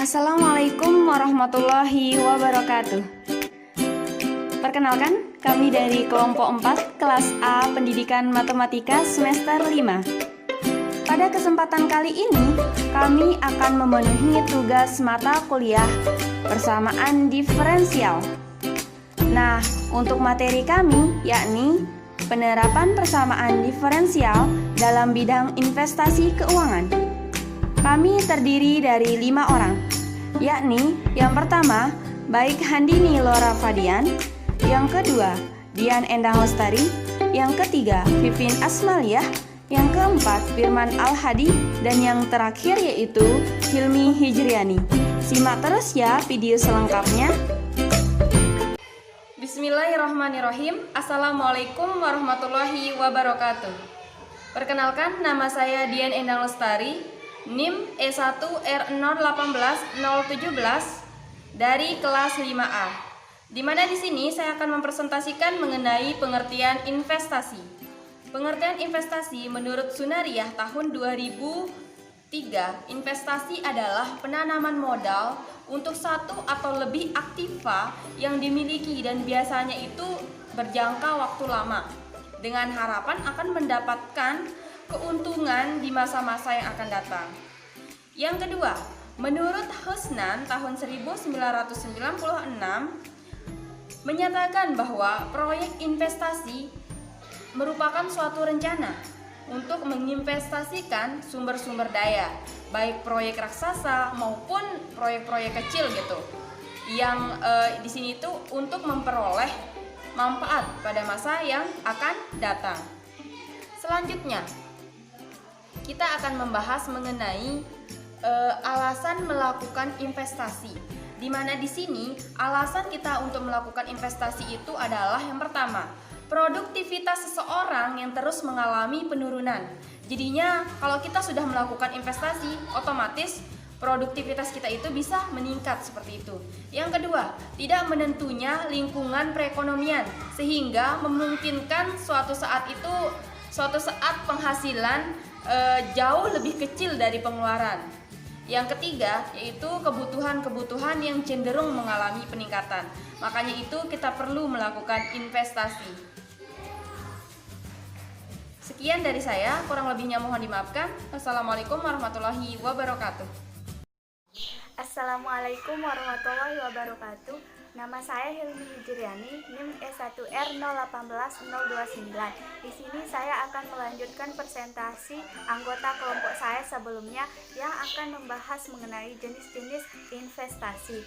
Assalamualaikum warahmatullahi wabarakatuh. Perkenalkan, kami dari kelompok 4 kelas A Pendidikan Matematika semester 5. Pada kesempatan kali ini, kami akan memenuhi tugas mata kuliah persamaan diferensial. Nah, untuk materi kami yakni penerapan persamaan diferensial dalam bidang investasi keuangan. Kami terdiri dari 5 orang, yakni yang pertama, Baik Handini Lora Fadian, yang kedua, Dian Endang Lestari, yang ketiga, Vivin Asmaliah, yang keempat, Firman Al-Hadi, dan yang terakhir yaitu Hilmi Hijriani. Simak terus ya video selengkapnya. Bismillahirrahmanirrahim. Assalamualaikum warahmatullahi wabarakatuh. Perkenalkan, nama saya Dian Endang Lestari, NIM E1R018017 dari kelas 5A. Di mana di sini saya akan mempresentasikan mengenai pengertian investasi. Pengertian investasi menurut Sunariyah tahun 2003, investasi adalah penanaman modal untuk satu atau lebih aktiva yang dimiliki dan biasanya itu berjangka waktu lama dengan harapan akan mendapatkan keuntungan di masa-masa yang akan datang. Yang kedua, menurut Husnan tahun 1996 menyatakan bahwa proyek investasi merupakan suatu rencana untuk menginvestasikan sumber-sumber daya, baik proyek raksasa maupun proyek-proyek kecil gitu. Yang di sini itu untuk memperoleh manfaat pada masa yang akan datang. Selanjutnya, kita akan membahas mengenai alasan melakukan investasi. Di mana di sini alasan kita untuk melakukan investasi itu adalah yang pertama, produktivitas seseorang yang terus mengalami penurunan. Jadinya kalau kita sudah melakukan investasi, otomatis produktivitas kita itu bisa meningkat seperti itu. Yang kedua, tidak menentunya lingkungan perekonomian sehingga memungkinkan suatu saat penghasilan jauh lebih kecil dari pengeluaran. Yang ketiga, yaitu kebutuhan-kebutuhan yang cenderung mengalami peningkatan. Makanya itu kita perlu melakukan investasi. Sekian dari saya, kurang lebihnya mohon dimaafkan. Wassalamualaikum warahmatullahi wabarakatuh. Assalamualaikum warahmatullahi wabarakatuh. Nama saya Hilmi Hijriani, NIM E1R018029. Di sini saya akan melanjutkan presentasi anggota kelompok saya sebelumnya yang akan membahas mengenai jenis-jenis investasi.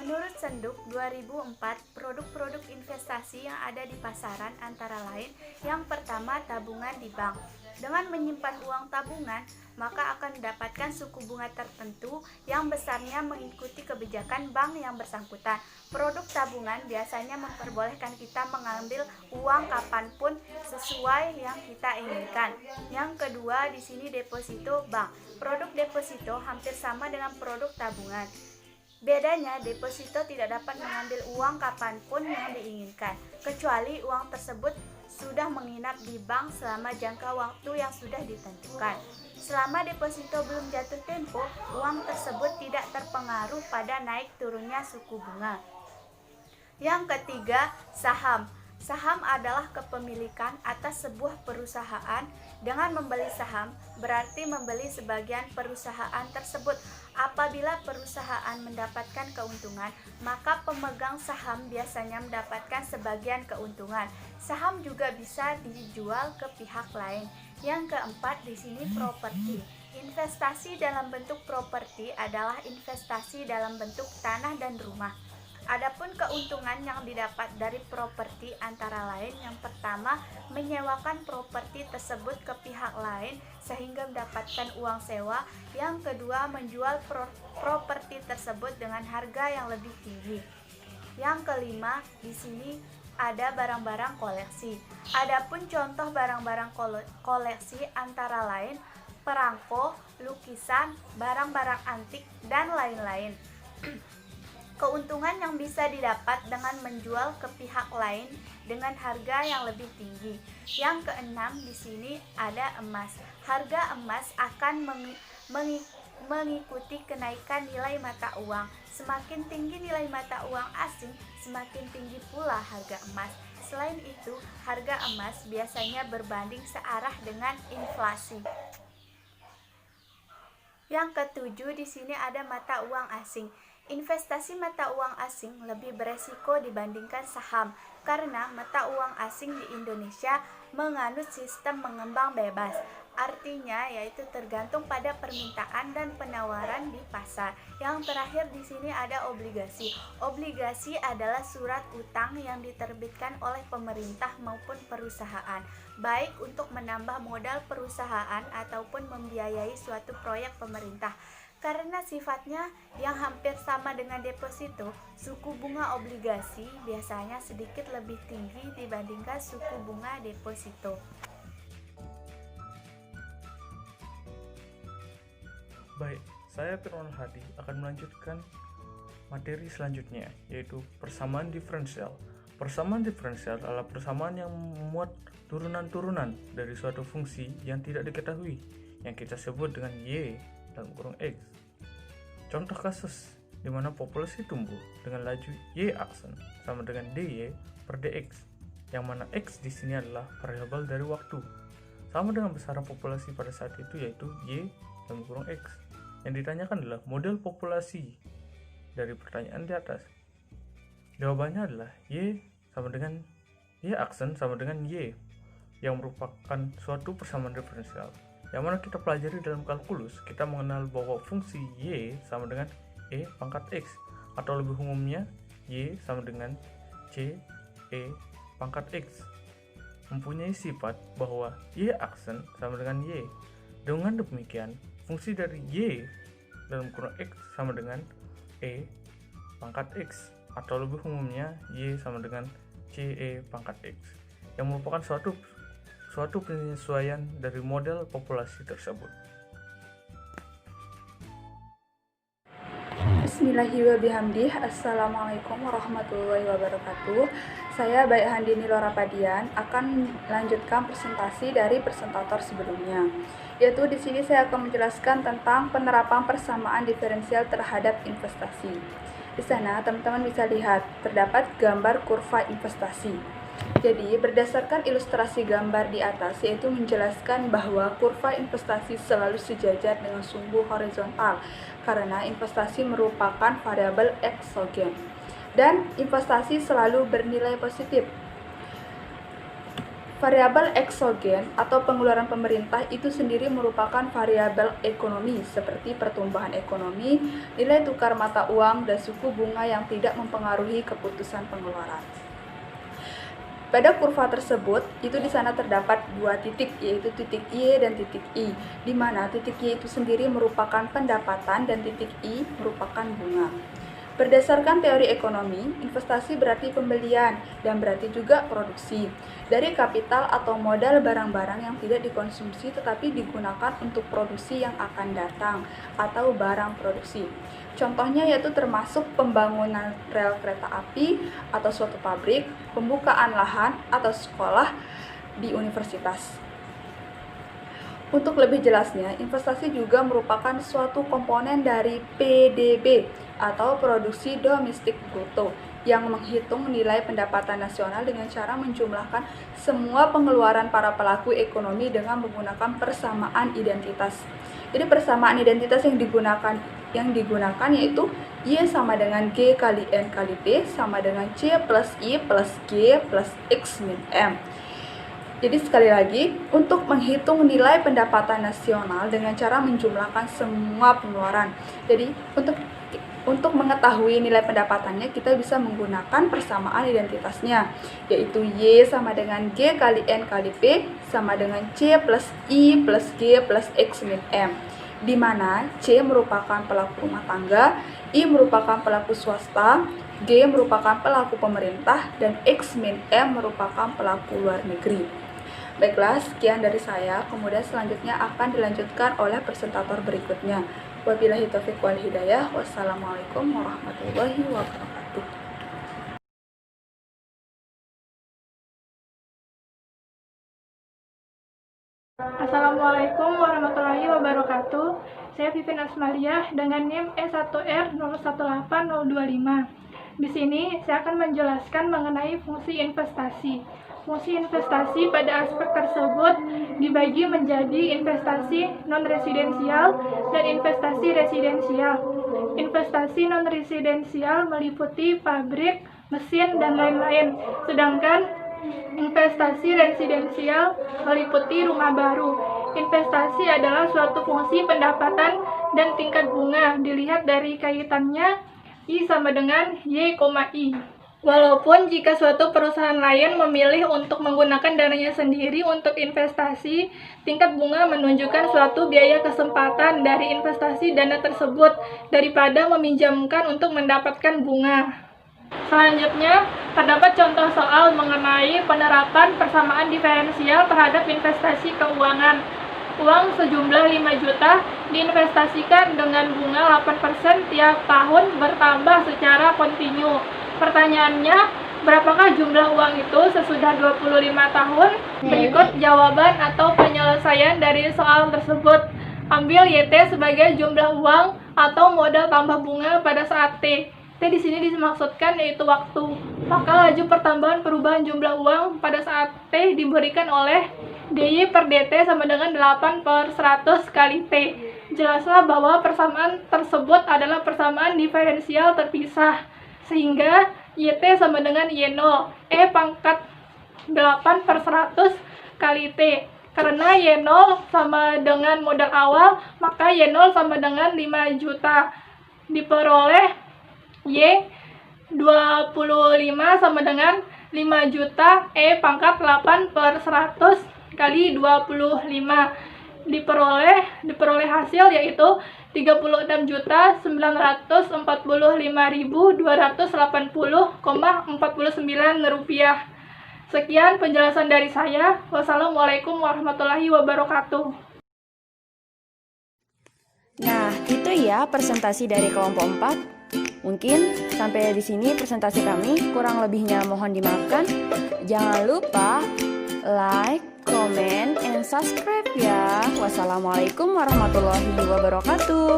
Menurut Senduk 2004, produk-produk investasi yang ada di pasaran antara lain yang pertama, tabungan di bank. Dengan menyimpan uang tabungan, maka akan mendapatkan suku bunga tertentu yang besarnya mengikuti kebijakan bank yang bersangkutan. Produk tabungan biasanya memperbolehkan kita mengambil uang kapanpun sesuai yang kita inginkan. Yang kedua, di sini deposito bank. Produk deposito hampir sama dengan produk tabungan. Bedanya, deposito tidak dapat mengambil uang kapanpun yang diinginkan, kecuali uang tersebut sudah menginap di bank selama jangka waktu yang sudah ditentukan. Selama deposito belum jatuh tempo, uang tersebut tidak terpengaruh pada naik turunnya suku bunga. Yang ketiga, saham. Saham adalah kepemilikan atas sebuah perusahaan. Dengan membeli saham, berarti membeli sebagian perusahaan tersebut. Apabila perusahaan mendapatkan keuntungan, maka pemegang saham biasanya mendapatkan sebagian keuntungan. Saham juga bisa dijual ke pihak lain. Yang keempat, di sini properti. Investasi dalam bentuk properti adalah investasi dalam bentuk tanah dan rumah. Adapun keuntungan yang didapat dari properti antara lain, yang pertama, menyewakan properti tersebut ke pihak lain sehingga mendapatkan uang sewa. Yang kedua, menjual properti tersebut dengan harga yang lebih tinggi. Yang kelima, di sini ada barang-barang koleksi. Adapun contoh barang-barang koleksi antara lain perangko, lukisan, barang-barang antik, dan lain-lain. Keuntungan yang bisa didapat dengan menjual ke pihak lain dengan harga yang lebih tinggi. Yang keenam, di sini ada emas. Harga emas akan mengikuti kenaikan nilai mata uang. Semakin tinggi nilai mata uang asing, semakin tinggi pula harga emas. Selain itu, harga emas biasanya berbanding searah dengan inflasi. Yang ketujuh, di sini ada mata uang asing. Investasi mata uang asing lebih beresiko dibandingkan saham karena mata uang asing di Indonesia menganut sistem mengembang bebas. Artinya yaitu tergantung pada permintaan dan penawaran di pasar. Yang terakhir di sini ada obligasi. Obligasi adalah surat utang yang diterbitkan oleh pemerintah maupun perusahaan, baik untuk menambah modal perusahaan ataupun membiayai suatu proyek pemerintah. Karena sifatnya yang hampir sama dengan deposito, suku bunga obligasi biasanya sedikit lebih tinggi dibandingkan suku bunga deposito. Baik, saya Firman Hadi akan melanjutkan materi selanjutnya, yaitu persamaan diferensial. Persamaan diferensial adalah persamaan yang memuat turunan-turunan dari suatu fungsi yang tidak diketahui, yang kita sebut dengan Y dalam kurung X. Contoh kasus di mana populasi tumbuh dengan laju Y aksen sama dengan DY per DX, yang mana X di sini adalah variabel dari waktu, sama dengan besaran populasi pada saat itu, yaitu Y dalam kurung X. Yang ditanyakan adalah model populasi dari pertanyaan di atas. Jawabannya adalah Y sama dengan Y aksen sama dengan Y, yang merupakan suatu persamaan diferensial. Yang mana kita pelajari dalam kalkulus, kita mengenal bahwa fungsi Y sama dengan E pangkat X, atau lebih umumnya Y sama dengan C E pangkat X, mempunyai sifat bahwa Y aksen sama dengan Y. Dengan demikian, fungsi dari Y dalam kurung X sama dengan E pangkat X, atau lebih umumnya Y sama dengan C E pangkat X, yang merupakan suatu penyesuaian dari model populasi tersebut. Bismillahirrahmanirrahim. Assalamualaikum warahmatullahi wabarakatuh. Saya Baik Handini Lorapadian akan melanjutkan presentasi dari presentator sebelumnya. Yaitu di sini saya akan menjelaskan tentang penerapan persamaan diferensial terhadap investasi. Di sana teman-teman bisa lihat terdapat gambar kurva investasi. Jadi, berdasarkan ilustrasi gambar di atas, yaitu menjelaskan bahwa kurva investasi selalu sejajar dengan sumbu horizontal, karena investasi merupakan variabel eksogen, dan investasi selalu bernilai positif. Variabel eksogen atau pengeluaran pemerintah itu sendiri merupakan variabel ekonomi, seperti pertumbuhan ekonomi, nilai tukar mata uang, dan suku bunga yang tidak mempengaruhi keputusan pengeluaran. Pada kurva tersebut, itu di sana terdapat dua titik, yaitu titik Y dan titik I, di mana titik Y itu sendiri merupakan pendapatan dan titik I merupakan bunga. Berdasarkan teori ekonomi, investasi berarti pembelian dan berarti juga produksi dari kapital atau modal barang-barang yang tidak dikonsumsi tetapi digunakan untuk produksi yang akan datang atau barang produksi. Contohnya yaitu termasuk pembangunan rel kereta api atau suatu pabrik, pembukaan lahan atau sekolah di universitas. Untuk lebih jelasnya, investasi juga merupakan suatu komponen dari PDB atau produksi domestik bruto yang menghitung nilai pendapatan nasional dengan cara menjumlahkan semua pengeluaran para pelaku ekonomi dengan menggunakan persamaan identitas. Jadi persamaan identitas yang digunakan yaitu Y sama dengan G kali N kali P sama dengan C plus I plus G plus X min M. Jadi sekali lagi, untuk menghitung nilai pendapatan nasional dengan cara menjumlahkan semua pengeluaran. Jadi untuk mengetahui nilai pendapatannya, kita bisa menggunakan persamaan identitasnya, yaitu Y sama dengan G kali N kali P sama dengan C plus I plus G plus X min M, di mana C merupakan pelaku rumah tangga, I merupakan pelaku swasta, G merupakan pelaku pemerintah, dan X min M merupakan pelaku luar negeri. Baiklah, sekian dari saya. Kemudian selanjutnya akan dilanjutkan oleh presentator berikutnya. Wabillahi taufiq wal hidayah. Wassalamualaikum warahmatullahi wabarakatuh. Assalamualaikum warahmatullahi warahmatullahi wabarakatuh. Saya Vivin Asmaliah dengan NIM E1R018025. Di sini saya akan menjelaskan mengenai fungsi investasi. Fungsi investasi pada aspek tersebut dibagi menjadi investasi non-residensial dan investasi residensial. Investasi non-residensial meliputi pabrik, mesin, dan lain-lain. Sedangkan investasi residensial meliputi rumah baru. Investasi adalah suatu fungsi pendapatan dan tingkat bunga dilihat dari kaitannya I sama dengan Y, I. Walaupun jika suatu perusahaan lain memilih untuk menggunakan dananya sendiri untuk investasi, tingkat bunga menunjukkan suatu biaya kesempatan dari investasi dana tersebut daripada meminjamkan untuk mendapatkan bunga. Selanjutnya, terdapat contoh soal mengenai penerapan persamaan diferensial terhadap investasi keuangan. Uang sejumlah 5 juta diinvestasikan dengan bunga 8% tiap tahun bertambah secara kontinu. Pertanyaannya, berapakah jumlah uang itu sesudah 25 tahun? Berikut jawaban atau penyelesaian dari soal tersebut. Ambil YT sebagai jumlah uang atau modal tambah bunga pada saat T. T di sini dimaksudkan yaitu waktu. Maka laju pertambahan perubahan jumlah uang pada saat T diberikan oleh DY per DT sama dengan 8/100 kali T. Jelaslah bahwa persamaan tersebut adalah persamaan diferensial terpisah. Sehingga YT sama dengan Y0, E pangkat 8/100 kali T. Karena Y0 sama dengan modal awal, maka Y0 sama dengan 5 juta. Diperoleh Y 25 sama dengan 5 juta, E pangkat 8/100 kali 25. Diperoleh hasil yaitu 36.945.280,49 rupiah. Sekian penjelasan dari saya. Wassalamualaikum warahmatullahi wabarakatuh. Nah, itu ya presentasi dari kelompok 4. Mungkin sampai di sini presentasi kami, kurang lebihnya mohon dimaafkan. Jangan lupa like, comment, and subscribe ya. Wassalamualaikum warahmatullahi wabarakatuh.